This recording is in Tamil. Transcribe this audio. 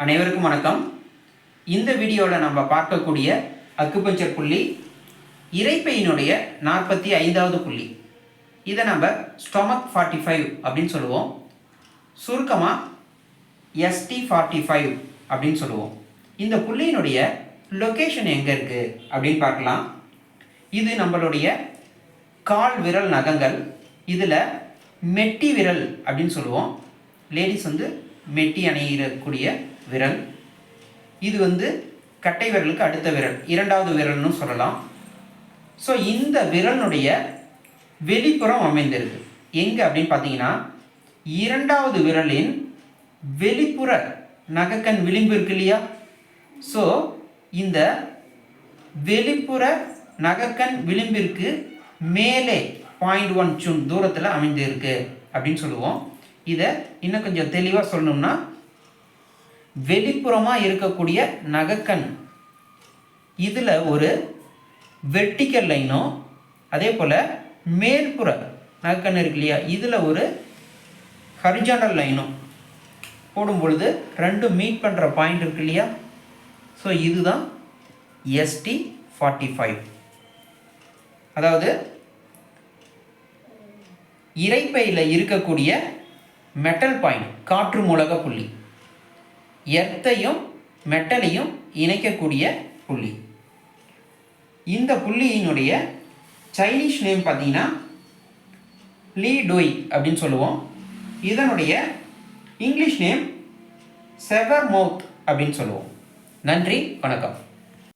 அனைவருக்கும் வணக்கம். இந்த வீடியோவில் நம்ம பார்க்கக்கூடிய அக்குபஞ்சர் புள்ளி இரைப்பையினுடைய 45வது புள்ளி. இதை நம்ம ஸ்டொமக் 45 அப்படின்னு சொல்லுவோம். சுருக்கமாக ST45 அப்படின்னு சொல்லுவோம். இந்த புள்ளியினுடைய லொக்கேஷன் எங்கே இருக்குது அப்படின்னு பார்க்கலாம். இது நம்மளுடைய கால் விரல் நகங்கள். இதில் மெட்டி விரல் அப்படின்னு சொல்லுவோம். லேடிஸ் மெட்டி அணியக்கூடிய விரல். இது கட்டை விரலுக்கு அடுத்த விரல், இரண்டாவது விரல்னு சொல்லலாம். ஸோ இந்த விரலுடைய வெளிப்புறம் அமைந்திருக்கு எங்கே அப்படின்னு பார்த்தீங்கன்னா, இரண்டாவது விரலின் வெளிப்புற நகக்கண் விளிம்பு இருக்கு இல்லையா? ஸோ இந்த வெளிப்புற நகக்கண் விளிம்பிற்கு மேலே 0.1 சுன் தூரத்தில் அமைந்திருக்கு அப்படின்னு சொல்லுவோம். இதை இன்னும் கொஞ்சம் தெளிவாக சொல்லணும்னா, வெளிப்புறமாக இருக்கக்கூடிய நகக்கண் இதில் ஒரு வெர்டிக்கல் லைனும், அதே போல் மேற்புற நகக்கண் இருக்கு இல்லையா, இதில் ஒரு ஹரிஜாண்டல் லைனும் போடும் பொழுது ரெண்டும் மீட் பண்ணுற பாயிண்ட் இருக்கு இல்லையா? ஸோ இதுதான் ST45. அதாவது இரைப்பையில் இருக்கக்கூடிய மெட்டல் பாயிண்ட், காற்று மூலக புள்ளி, எர்த்தையும் மெட்டலையும் இணைக்கக்கூடிய புள்ளி. இந்த புள்ளியினுடைய சைனீஸ் நேம் பார்த்தீங்கன்னா லீ டோய் அப்படின்னு சொல்லுவோம். இதனுடைய இங்கிலீஷ் நேம் செவர் மவுத் அப்படின்னு சொல்லுவோம். நன்றி, வணக்கம்.